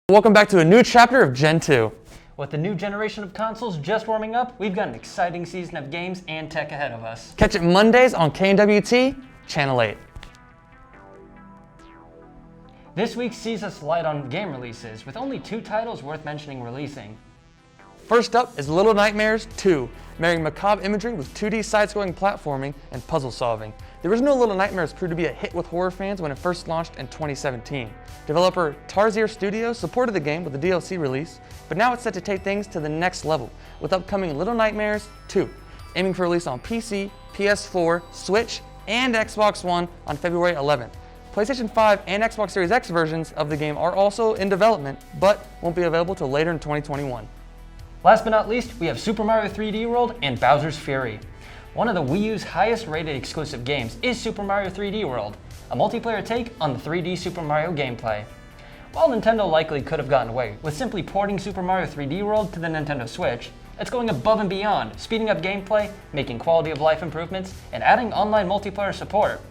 Welcome back to a new chapter of Gentoo. With the new generation of consoles just warming up, we've got an exciting season of games and tech ahead of us. Catch it Mondays on KNWT, Channel 8. This week sees us light on game releases, with only 2 titles worth mentioning releasing. First up is Little Nightmares 2, marrying macabre imagery with 2D side-scrolling platforming and puzzle solving. The original Little Nightmares proved to be a hit with horror fans when it first launched in 2017. Developer Tarsier Studios supported the game with a DLC release, but now it's set to take things to the next level with upcoming Little Nightmares 2, aiming for release on PC, PS4, Switch, and Xbox One on February 11th. PlayStation 5 and Xbox Series X versions of the game are also in development, but won't be available till later in 2021. Last but not least, we have Super Mario 3D World and Bowser's Fury. One of the Wii U's highest rated exclusive games is Super Mario 3D World, a multiplayer take on the 3D Super Mario gameplay. While Nintendo likely could have gotten away with simply porting Super Mario 3D World to the Nintendo Switch, it's going above and beyond, speeding up gameplay, making quality of life improvements, and adding online multiplayer support.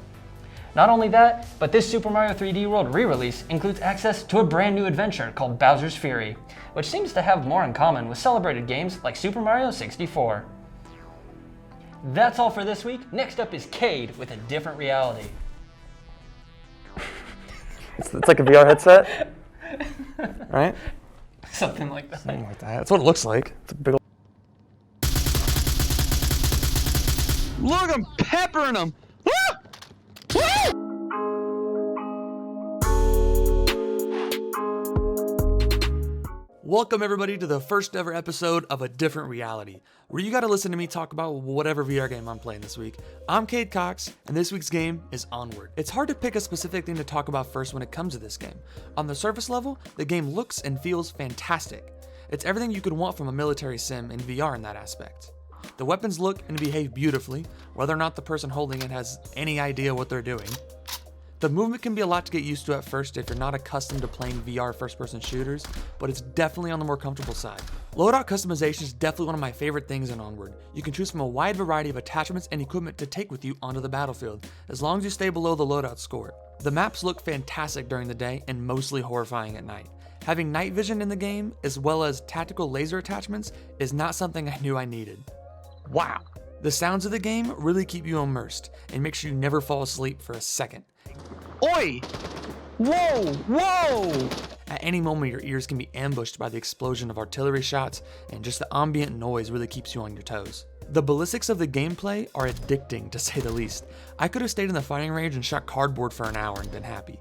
Not only that, but this Super Mario 3D World re-release includes access to a brand new adventure called Bowser's Fury, which seems to have more in common with celebrated games like Super Mario 64. That's all for this week. Next up is Cade with a different reality. It's like a VR headset, right? Something like that. Something like that. That's what it looks like. It's a big old... Look, I'm peppering them! Welcome everybody to the first ever episode of A Different Reality, where you gotta listen to me talk about whatever VR game I'm playing this week. I'm Cade Cox, and this week's game is Onward. It's hard to pick a specific thing to talk about first when it comes to this game. On the surface level, the game looks and feels fantastic. It's everything you could want from a military sim in VR in that aspect. The weapons look and behave beautifully, whether or not the person holding it has any idea what they're doing. The movement can be a lot to get used to at first if you're not accustomed to playing VR first-person shooters, but it's definitely on the more comfortable side. Loadout customization is definitely one of my favorite things in Onward. You can choose from a wide variety of attachments and equipment to take with you onto the battlefield, as long as you stay below the loadout score. The maps look fantastic during the day and mostly horrifying at night. Having night vision in the game, as well as tactical laser attachments, is not something I knew I needed. Wow! The sounds of the game really keep you immersed and make sure you never fall asleep for a second. Oi! Whoa! Whoa! At any moment, your ears can be ambushed by the explosion of artillery shots, and just the ambient noise really keeps you on your toes. The ballistics of the gameplay are addicting, to say the least. I could have stayed in the fighting range and shot cardboard for an hour and been happy.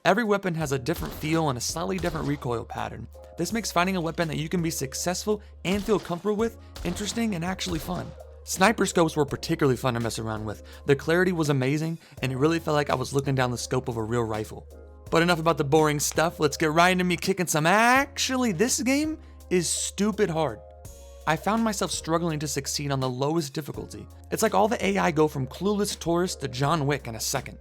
Every weapon has a different feel and a slightly different recoil pattern. This makes finding a weapon that you can be successful and feel comfortable with interesting and actually fun. Sniper scopes were particularly fun to mess around with. The clarity was amazing, and it really felt like I was looking down the scope of a real rifle. But enough about the boring stuff, let's get right into me kicking some. Actually, this game is stupid hard. I found myself struggling to succeed on the lowest difficulty. It's like all the AI go from clueless tourist to John Wick in a second.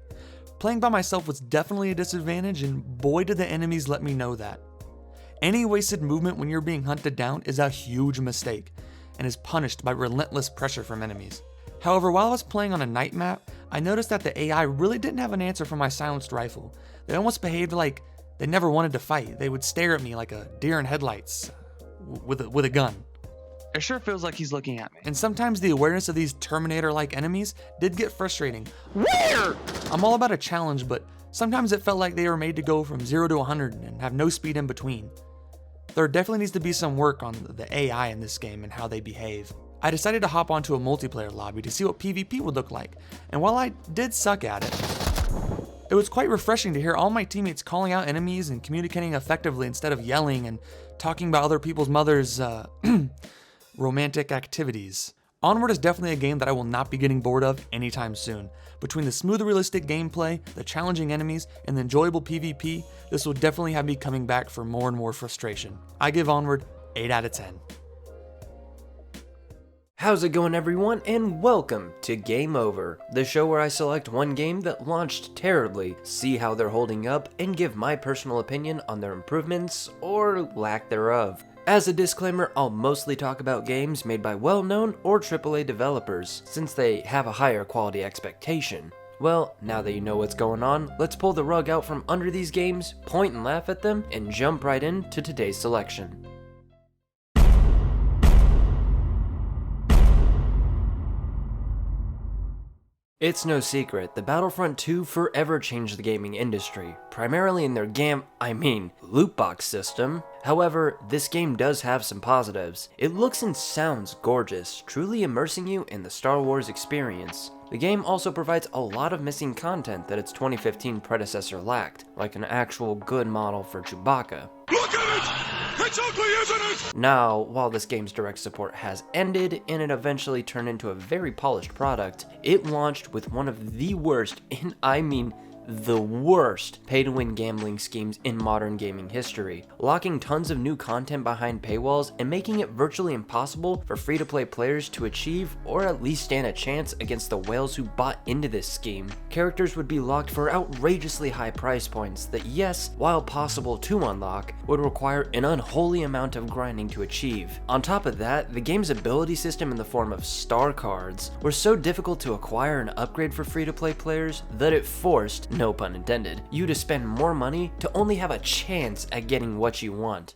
Playing by myself was definitely a disadvantage, and boy did the enemies let me know that. Any wasted movement when you're being hunted down is a huge mistake, and is punished by relentless pressure from enemies. However, while I was playing on a night map, I noticed that the AI really didn't have an answer for my silenced rifle. They almost behaved like they never wanted to fight. They would stare at me like a deer in headlights with a gun. It sure feels like he's looking at me. And sometimes the awareness of these Terminator-like enemies did get frustrating. Where? I'm all about a challenge, but sometimes it felt like they were made to go from 0 to 100 and have no speed in between. There definitely needs to be some work on the AI in this game and how they behave. I decided to hop onto a multiplayer lobby to see what PvP would look like, and while I did suck at it, it was quite refreshing to hear all my teammates calling out enemies and communicating effectively instead of yelling and talking about other people's mothers' romantic activities. Onward is definitely a game that I will not be getting bored of anytime soon. Between the smooth realistic gameplay, the challenging enemies, and the enjoyable PvP, this will definitely have me coming back for more and more frustration. I give Onward 8 out of 10. How's it going, everyone, and welcome to Game Over, the show where I select one game that launched terribly, see how they're holding up, and give my personal opinion on their improvements, or lack thereof. As a disclaimer, I'll mostly talk about games made by well-known or AAA developers, since they have a higher quality expectation. Well, now that you know what's going on, let's pull the rug out from under these games, point and laugh at them, and jump right into today's selection. It's no secret, the Battlefront II forever changed the gaming industry, primarily in their loot box system. However, this game does have some positives. It looks and sounds gorgeous, truly immersing you in the Star Wars experience. The game also provides a lot of missing content that its 2015 predecessor lacked, like an actual good model for Chewbacca. Look at it! It's ugly, isn't it? Now, while this game's direct support has ended and it eventually turned into a very polished product, it launched with one of the worst, and I mean the worst, pay-to-win gambling schemes in modern gaming history, locking tons of new content behind paywalls and making it virtually impossible for free-to-play players to achieve or at least stand a chance against the whales who bought into this scheme. Characters would be locked for outrageously high price points that, yes, while possible to unlock, would require an unholy amount of grinding to achieve. On top of that, the game's ability system in the form of star cards were so difficult to acquire and upgrade for free-to-play players that it forced, no pun intended, you to spend more money to only have a chance at getting what you want.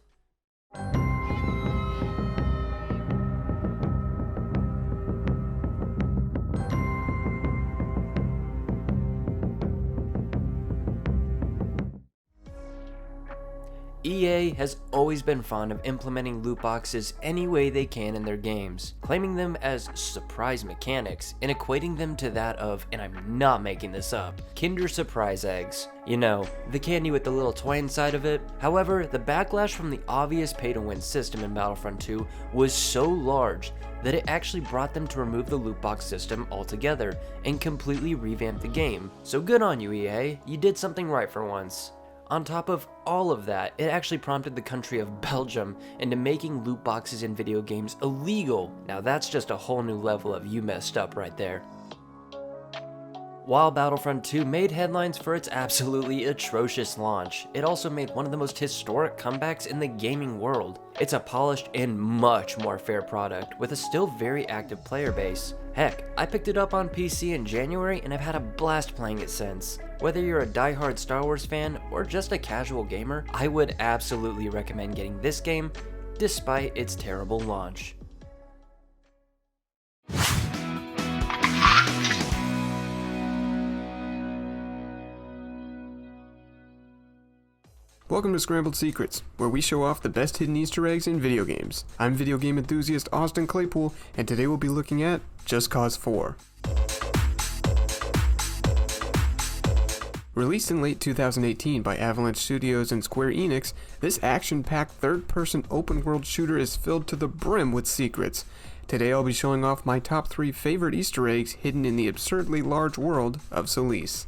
EA has always been fond of implementing loot boxes any way they can in their games, claiming them as surprise mechanics and equating them to that of, and I'm not making this up, Kinder Surprise eggs. You know, the candy with the little toy inside of it. However, the backlash from the obvious pay-to-win system in Battlefront II was so large that it actually brought them to remove the loot box system altogether and completely revamp the game. So good on you, EA, you did something right for once. On top of all of that, it actually prompted the country of Belgium into making loot boxes in video games illegal. Now that's just a whole new level of you messed up right there. While Battlefront II made headlines for its absolutely atrocious launch, it also made one of the most historic comebacks in the gaming world. It's a polished and much more fair product with a still very active player base. Heck, I picked it up on PC in January and I've had a blast playing it since. Whether you're a diehard Star Wars fan or just a casual gamer, I would absolutely recommend getting this game despite its terrible launch. Welcome to Scrambled Secrets, where we show off the best hidden Easter eggs in video games. I'm video game enthusiast Austin Claypool, and today we'll be looking at Just Cause 4. Released in late 2018 by Avalanche Studios and Square Enix, this action-packed third-person open-world shooter is filled to the brim with secrets. Today I'll be showing off my top 3 favorite Easter eggs hidden in the absurdly large world of Solis.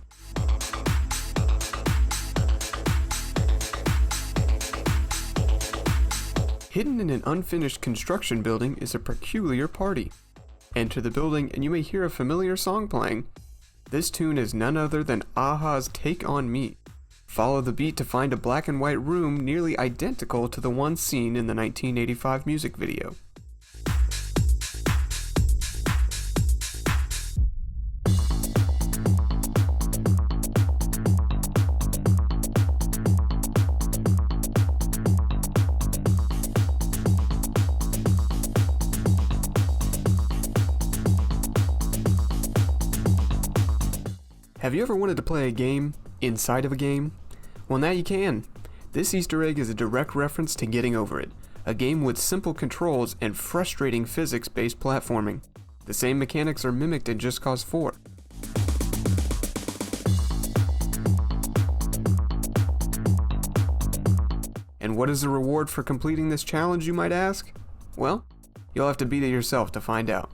Hidden in an unfinished construction building is a peculiar party. Enter the building and you may hear a familiar song playing. This tune is none other than a-ha's Take On Me. Follow the beat to find a black and white room nearly identical to the one seen in the 1985 music video. Have you ever wanted to play a game inside of a game? Well, now you can. This Easter egg is a direct reference to Getting Over It, a game with simple controls and frustrating physics-based platforming. The same mechanics are mimicked in Just Cause 4. And what is the reward for completing this challenge, you might ask? Well, you'll have to beat it yourself to find out.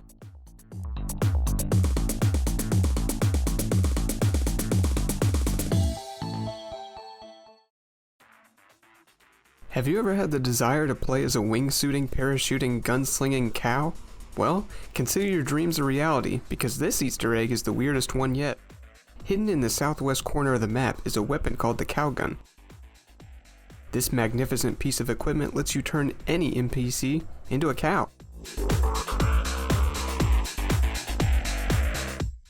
Have you ever had the desire to play as a wingsuiting, parachuting, gunslinging cow? Well, consider your dreams a reality, because this Easter egg is the weirdest one yet. Hidden in the southwest corner of the map is a weapon called the cow gun. This magnificent piece of equipment lets you turn any NPC into a cow.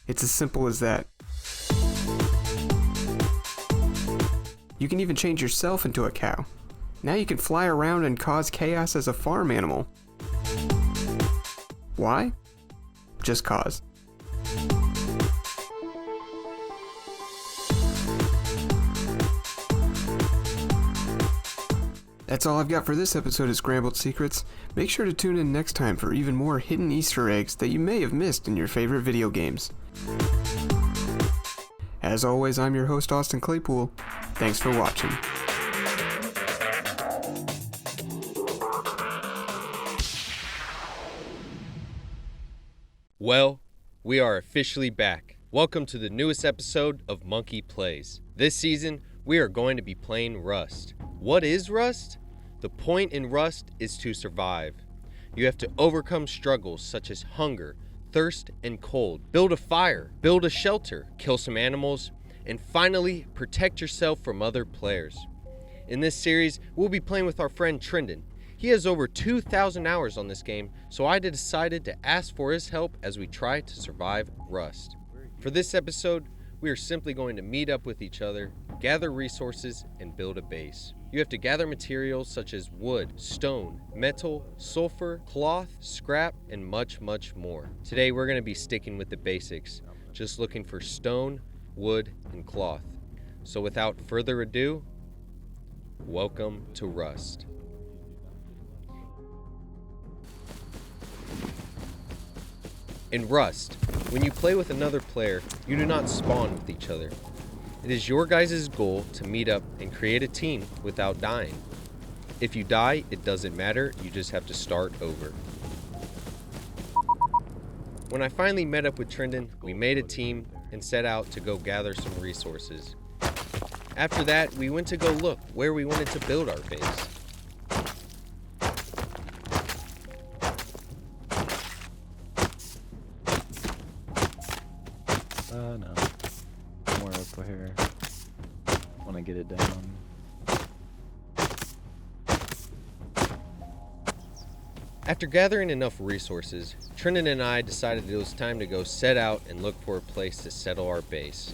It's as simple as that. You can even change yourself into a cow. Now you can fly around and cause chaos as a farm animal. Why? Just cause. That's all I've got for this episode of Scrambled Secrets. Make sure to tune in next time for even more hidden Easter eggs that you may have missed in your favorite video games. As always, I'm your host, Austin Claypool. Thanks for watching. Well, we are officially back. Welcome to the newest episode of Monkey Plays. This season, we are going to be playing Rust. What is Rust? The point in Rust is to survive. You have to overcome struggles such as hunger, thirst, and cold. Build a fire, build a shelter, kill some animals, and finally protect yourself from other players. In this series, we'll be playing with our friend Trendon. He has over 2,000 hours on this game, so I decided to ask for his help as we try to survive Rust. For this episode, we are simply going to meet up with each other, gather resources, and build a base. You have to gather materials such as wood, stone, metal, sulfur, cloth, scrap, and much, much more. Today we're going to be sticking with the basics, just looking for stone, wood, and cloth. So without further ado, welcome to Rust. In Rust, when you play with another player, you do not spawn with each other. It is your guys' goal to meet up and create a team without dying. If you die, it doesn't matter, you just have to start over. When I finally met up with Trendon, we made a team and set out to go gather some resources. After that, we went to go look where we wanted to build our base. No. More up here. Want to get it down. After gathering enough resources, Trendon and I decided it was time to go set out and look for a place to settle our base.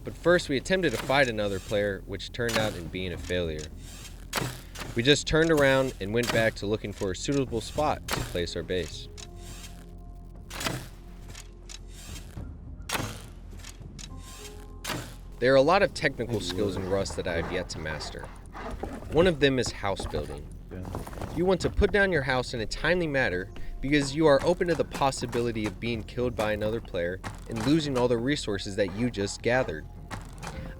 But first we attempted to fight another player, which turned out in being a failure. We just turned around and went back to looking for a suitable spot to place our base. There are a lot of technical skills in Rust that I have yet to master. One of them is house building. You want to put down your house in a timely manner because you are open to the possibility of being killed by another player and losing all the resources that you just gathered.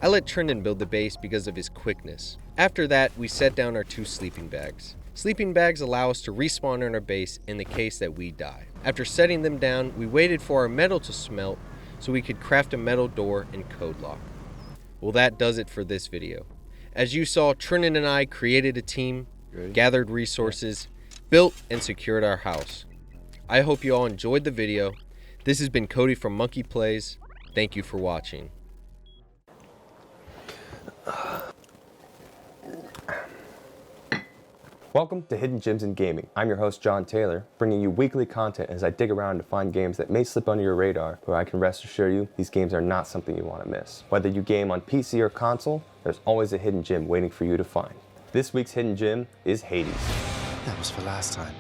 I let Trendon build the base because of his quickness. After that, we set down our 2 sleeping bags. Sleeping bags allow us to respawn in our base in the case that we die. After setting them down, we waited for our metal to smelt so we could craft a metal door and code lock. Well, that does it for this video. As you saw, Trendon and I created a team, gathered resources, built and secured our house. I hope you all enjoyed the video. This has been Cody from Monkey Plays. Thank you for watching. Welcome to Hidden Gems in Gaming. I'm your host, John Taylor, bringing you weekly content as I dig around to find games that may slip under your radar, but I can rest assure you, these games are not something you want to miss. Whether you game on PC or console, there's always a hidden gem waiting for you to find. This week's hidden gem is Hades. That was for last time.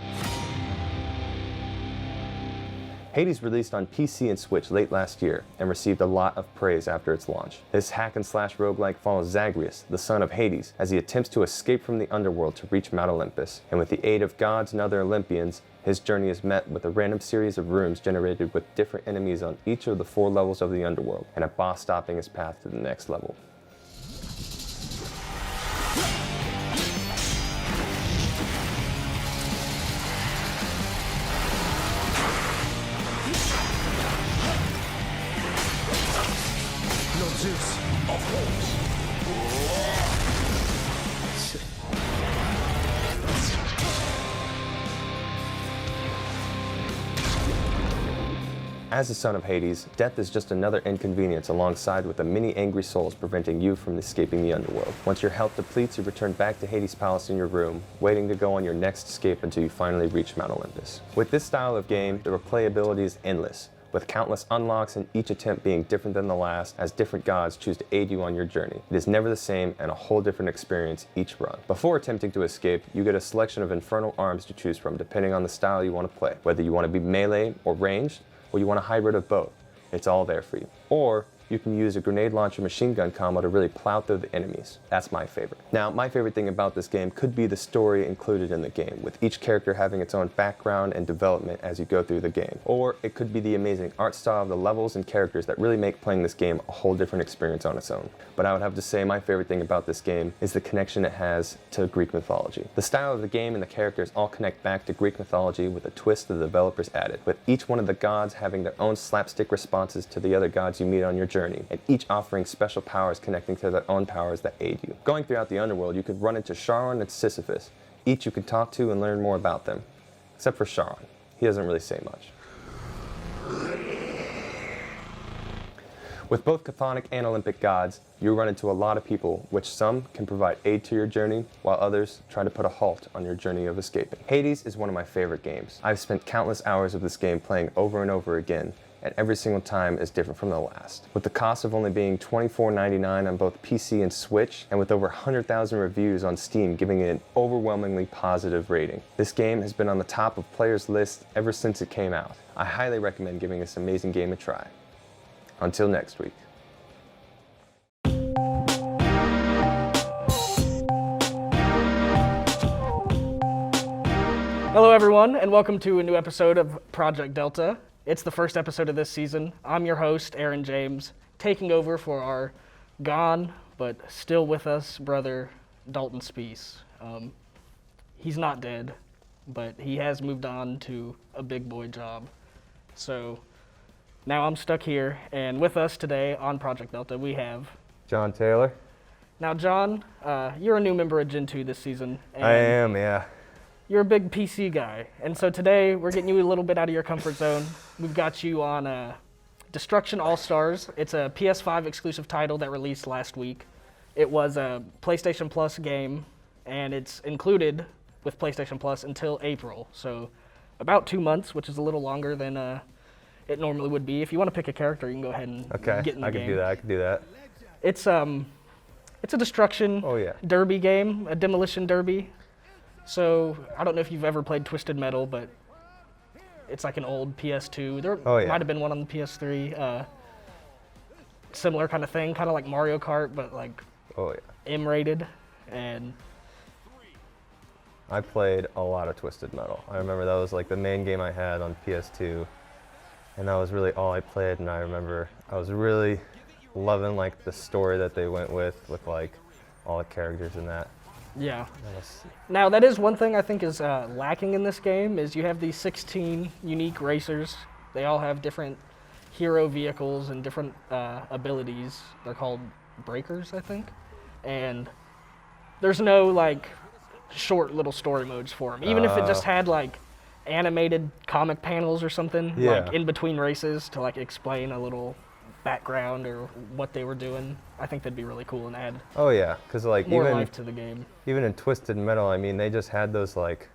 Hades released on PC and Switch late last year and received a lot of praise after its launch. This hack-and-slash roguelike follows Zagreus, the son of Hades, as he attempts to escape from the underworld to reach Mount Olympus. And with the aid of gods and other Olympians, his journey is met with a random series of rooms generated with different enemies on each of the 4 levels of the underworld, and a boss stopping his path to the next level. As the son of Hades, death is just another inconvenience alongside with the many angry souls preventing you from escaping the underworld. Once your health depletes, you return back to Hades' palace in your room, waiting to go on your next escape until you finally reach Mount Olympus. With this style of game, the replayability is endless. with countless unlocks and each attempt being different than the last as different gods choose to aid you on your journey. It is never the same and a whole different experience each run. Before attempting to escape, you get a selection of infernal arms to choose from depending on the style you want to play, whether you want to be melee or ranged, or you want a hybrid of both. It's all there for you. Or you can use a grenade launcher machine gun combo to really plow through the enemies. That's my favorite. Now, my favorite thing about this game could be the story included in the game, with each character having its own background and development as you go through the game. Or it could be the amazing art style of the levels and characters that really make playing this game a whole different experience on its own. But I would have to say my favorite thing about this game is the connection it has to Greek mythology. The style of the game and the characters all connect back to Greek mythology with a twist the developers added, with each one of the gods having their own slapstick responses to the other gods you meet on your journey, and each offering special powers connecting to their own powers that aid you. Going throughout the underworld, you could run into Charon and Sisyphus. Each you can talk to and learn more about them. Except for Charon. He doesn't really say much. With both chthonic and Olympic gods, you run into a lot of people, which some can provide aid to your journey, while others try to put a halt on your journey of escaping. Hades is one of my favorite games. I've spent countless hours of this game playing over and over again, and every single time is different from the last. With the cost of only being $24.99 on both PC and Switch, and with over 100,000 reviews on Steam giving it an overwhelmingly positive rating, this game has been on the top of players' lists ever since it came out. I highly recommend giving this amazing game a try. Until next week. Hello everyone, and welcome to a new episode of Project Delta. It's the first episode of this season. I'm your host, Aaron James, taking over for our gone, but still with us, brother, Dalton Speece. He's not dead, but he has moved on to a big boy job. So now I'm stuck here, and with us today on Project Delta, we have John Taylor. Now, John, you're a new member of Gentoo this season. And I am, yeah. You're a big PC guy, and so today we're getting you a little bit out of your comfort zone. We've got you on Destruction All-Stars. It's a PS5 exclusive title that released last week. It was a PlayStation Plus game, and it's included with PlayStation Plus until April, so about 2 months, which is a little longer than it normally would be. If you want to pick a character, you can go ahead and get in the game. I can do that. It's a destruction derby game, a demolition derby. So, I don't know if you've ever played Twisted Metal, but it's like an old PS2. There might have been one on the PS3. Similar kind of thing, kind of like Mario Kart, but like M-rated. And I played a lot of Twisted Metal. I remember that was like the main game I had on PS2, and that was really all I played. And I remember I was really loving like the story that they went with like all the characters in that. Yeah. Now, that is one thing I think is lacking in this game, is you have these 16 unique racers. They all have different hero vehicles and different abilities. They're called breakers, I think. And there's no, like, short little story modes for them. Even if it just had, like, animated comic panels or something, like, in between races to, like, explain a little background or what they were doing, I think that'd be really cool and add because like more even life to the game. Even in Twisted Metal, I mean, they just had those like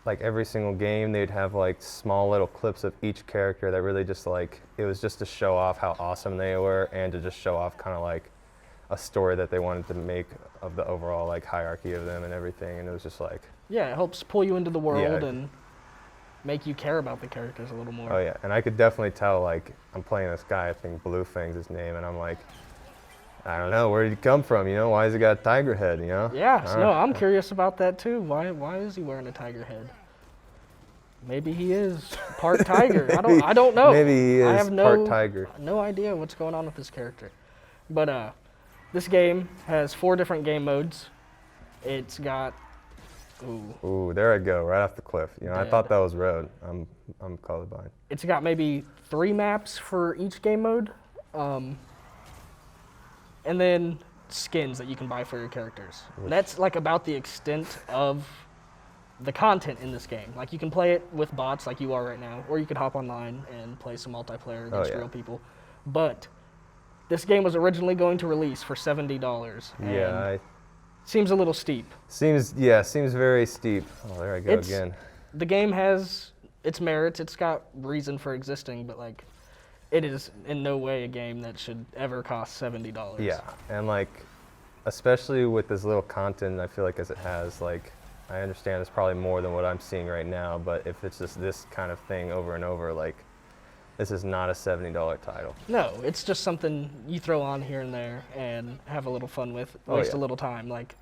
every single game they'd have like small little clips of each character that really just like, it was just to show off how awesome they were and to just show off kind of like a story that they wanted to make of the overall like hierarchy of them and everything, and it was just like it helps pull you into the world and make you care about the characters a little more. Oh yeah, and I could definitely tell, like, I'm playing this guy, I think Bluefang's his name, and I'm like, I don't know, where did he come from, you know? Why has he got a tiger head, you know? Yeah, no, I'm curious about that too. Why is he wearing a tiger head? Maybe he is part tiger. I don't know. Maybe he is part tiger. No idea what's going on with this character. But this game has 4 different game modes. It's got Ooh, there I go, right off the cliff. You know, I thought that was road. I'm colorblind. It's got maybe 3 maps for each game mode, and then skins that you can buy for your characters. That's like about the extent of the content in this game. Like, you can play it with bots like you are right now, or you could hop online and play some multiplayer against real people. But this game was originally going to release for $70. Yeah, seems a little steep. Seems very steep. Oh, there I go again. The game has its merits. It's got reason for existing, but like, it is in no way a game that should ever cost $70. Yeah, and like, especially with this little content, I feel like as it has, like, I understand it's probably more than what I'm seeing right now, but if it's just this kind of thing over and over, like, this is not a $70 title. No, it's just something you throw on here and there and have a little fun with, waste a little time. Like,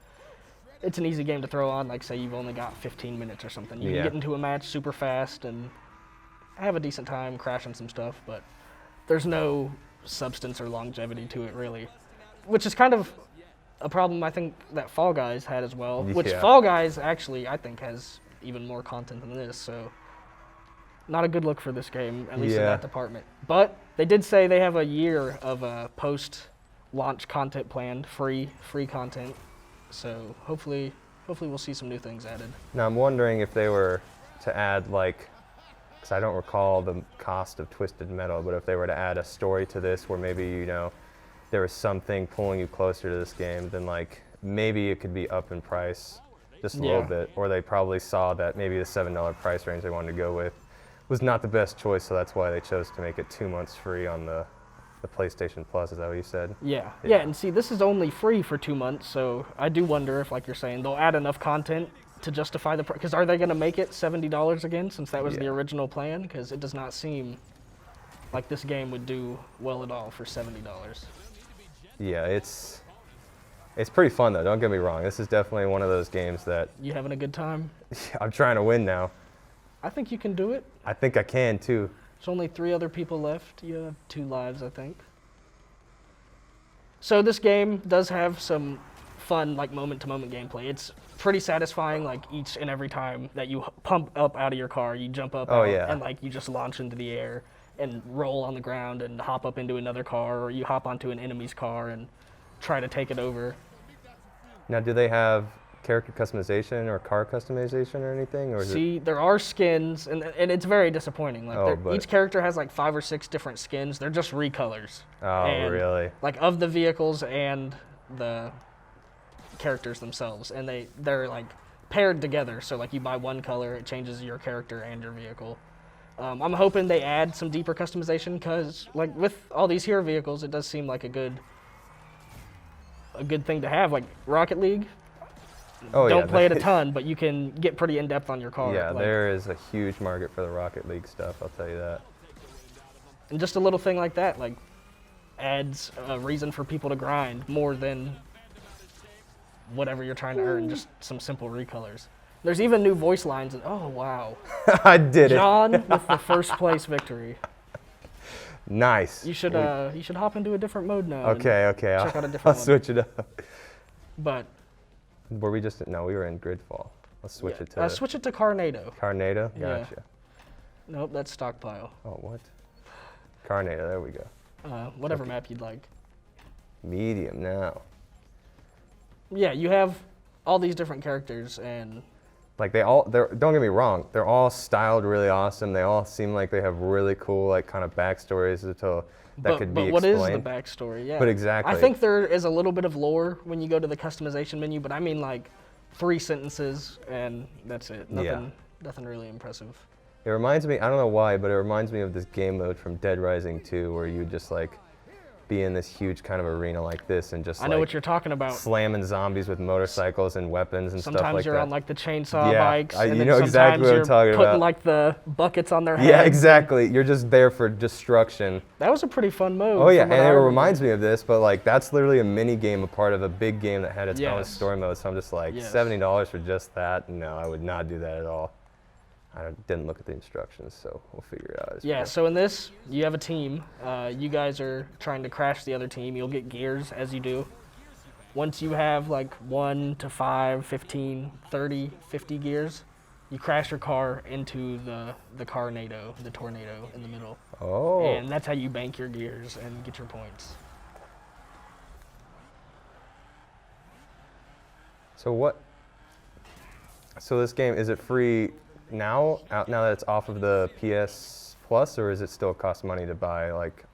it's an easy game to throw on, like say you've only got 15 minutes or something. You can get into a match super fast and have a decent time crashing some stuff, but there's no substance or longevity to it really, which is kind of a problem I think that Fall Guys had as well, which Fall Guys actually I think has even more content than this, so not a good look for this game, at least in that department. But they did say they have a year of post-launch content planned, free content, so hopefully we'll see some new things added. Now I'm wondering if they were to add, like, because I don't recall the cost of Twisted Metal, but if they were to add a story to this where maybe, you know, there was something pulling you closer to this game, then like maybe it could be up in price just a little bit, or they probably saw that maybe the $7 price range they wanted to go with was not the best choice, so that's why they chose to make it 2 months free on the PlayStation Plus. Is that what you said? Yeah, and see, this is only free for 2 months, so I do wonder if, like you're saying, they'll add enough content to justify the price. Because are they going to make it $70 again, since that was the original plan? Because it does not seem like this game would do well at all for $70. Yeah, it's pretty fun though, don't get me wrong. This is definitely one of those games that... You having a good time? I'm trying to win now. I think you can do it. I think I can too. There's only 3 other people left. You have 2 lives, I think. So this game does have some fun, like, moment-to-moment gameplay. It's pretty satisfying, like, each and every time that you pump up out of your car, you jump up and, like, you just launch into the air and roll on the ground and hop up into another car, or you hop onto an enemy's car and try to take it over. Now, do they have character customization or car customization or anything? Or is there are skins, and it's very disappointing. Like, each character has like 5 or 6 different skins. They're just recolors. Oh, really? Like, of the vehicles and the characters themselves, and they're like paired together. So like you buy one color, it changes your character and your vehicle. I'm hoping they add some deeper customization, because like with all these hero vehicles, it does seem like a good thing to have. Like Rocket League. Don't play it a ton, but you can get pretty in-depth on your car. Yeah, like, there is a huge market for the Rocket League stuff, I'll tell you that. And just a little thing like that, like, adds a reason for people to grind more than whatever you're trying to earn, just some simple recolors. There's even new voice lines, and oh, wow. I did it. John with the first place victory. Nice. You should hop into a different mode now. Okay. Check out a different one. I'll switch it up. But... Were we just... No, we were in Gridfall. Let's switch it to... switch it to Carnato. Carnato? Gotcha. Yeah. Nope, that's Stockpile. Oh, what? Carnato, there we go. Whatever map you'd like. Medium now. Yeah, you have all these different characters, and... Like, don't get me wrong, they're all styled really awesome. They all seem like they have really cool, like, kind of backstories that could be explained. But what is the backstory? Yeah. But exactly. I think there is a little bit of lore when you go to the customization menu, but I mean like 3 sentences and that's it. Nothing really impressive. It reminds me, I don't know why, but it reminds me of this game mode from Dead Rising 2 where you just like be in this huge kind of arena like this and just I know what you're talking about. Slamming zombies with motorcycles and weapons and stuff like that. Sometimes you're on like the chainsaw bikes. And you know exactly what I'm talking about. Putting like the buckets on their heads. Yeah, exactly. You're just there for destruction. That was a pretty fun mode. Oh yeah, and it reminds me of this, but like that's literally a mini game, a part of a big game that had its own story mode. So I'm just like, $70 for just that? No, I would not do that at all. I didn't look at the instructions, so we'll figure it out. Yeah, so in this, you have a team. You guys are trying to crash the other team. You'll get gears as you do. Once you have like 1 to 5, 15, 30, 50 gears, you crash your car into the Carnato, the tornado in the middle. Oh. And that's how you bank your gears and get your points. So this game, is it free now that it's off of the PS Plus, or is it still cost money to buy like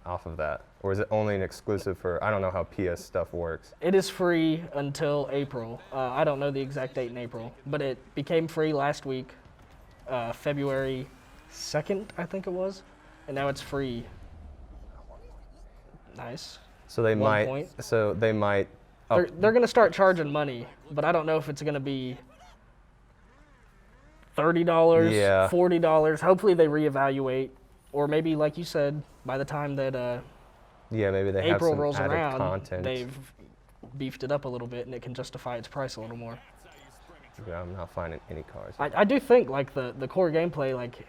off of that? Or is it only an exclusive for, I don't know how PS stuff works. It is free until April. I don't know the exact date in April, but it became free last week. February 2nd, I think it was, and now it's free. Nice. So they 1 might. point. So they might. They're going to start charging money, but I don't know if it's going to be $30, Yeah. $40. Hopefully they reevaluate, or maybe, like you said, by the time that Yeah, maybe they have April some rolls added around, content. they've beefed it up a little bit, and it can justify its price a little more. Yeah, I'm not finding any cars. I do think like the core gameplay like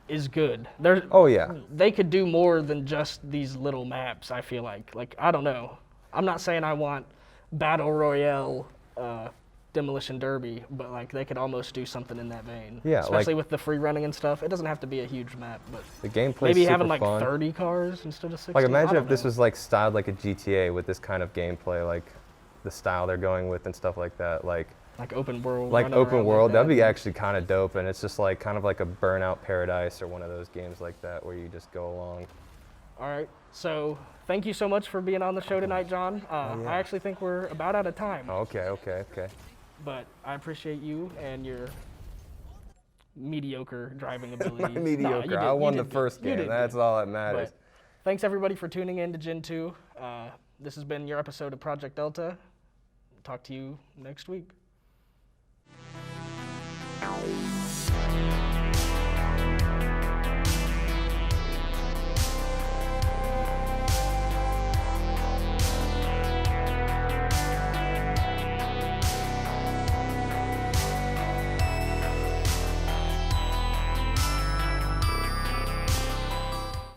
is good. Oh yeah. They could do more than just these little maps. I feel like I don't know. I'm not saying I want Battle Royale, Demolition Derby, but like they could almost do something in that vein. Yeah, especially like, with the free running and stuff. It doesn't have to be a huge map, but the gameplay maybe super having like fun. 30 cars instead of 60. Like imagine I if don't this know. was like styled like a GTA with this kind of gameplay, like the style they're going with and stuff like that, like open world. Like running open around world, like that'd be that. actually kind of dope, and it's just like kind of like a Burnout Paradise or one of those games like that where you just go along. All right, so thank you so much for being on the show tonight, John. Yeah. I actually think we're about out of time. Oh, okay. But I appreciate you and your mediocre driving abilities. My mediocre. I won the first game. That's all that matters. But thanks everybody for tuning in to Gentoo. This has been your episode of Project Delta. Talk to you next week.